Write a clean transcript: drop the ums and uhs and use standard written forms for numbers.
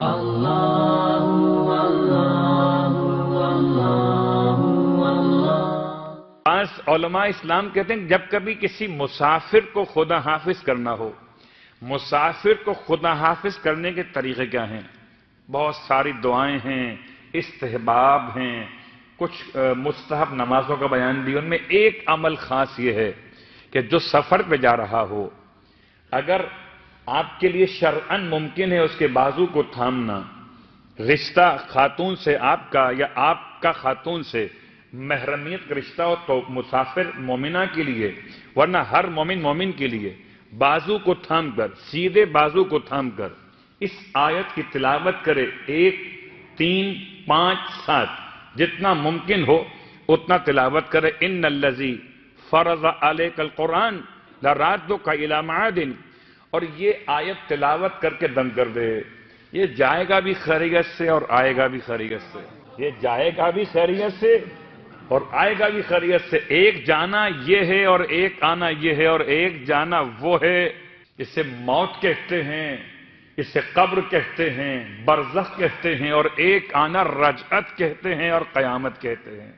اللہ اللہ اللہ اللہ۔ بعض علماء اسلام کہتے ہیں جب کبھی کسی مسافر کو خدا حافظ کرنا ہو، مسافر کو خدا حافظ کرنے کے طریقے کیا ہیں؟ بہت ساری دعائیں ہیں، استحباب ہیں، کچھ مستحب نمازوں کا بیان دی۔ ان میں ایک عمل خاص یہ ہے کہ جو سفر پہ جا رہا ہو، اگر آپ کے لیے شرعاً ممکن ہے اس کے بازو کو تھامنا، رشتہ خاتون سے آپ کا یا آپ کا خاتون سے محرمیت کا رشتہ ہو تو مسافر مومنہ کے لیے، ورنہ ہر مومن کے لیے بازو کو تھام کر، سیدھے بازو کو تھام کر اس آیت کی تلاوت کرے، 1 3 5 7 جتنا ممکن ہو اتنا تلاوت کرے۔ ان الذی فرض علیک القرآن لرادک الی معاد، اور یہ آیت تلاوت کر کے دم کر دے، یہ جائے گا بھی خیریت سے اور آئے گا بھی خیریت سے، یہ جائے گا بھی خیریت سے اور آئے گا بھی خیریت سے۔ ایک جانا یہ ہے اور ایک آنا یہ ہے، اور ایک جانا وہ ہے۔ اسے موت کہتے ہیں، اسے قبر کہتے ہیں، برزخ کہتے ہیں، اور ایک آنا رجعت کہتے ہیں اور قیامت کہتے ہیں۔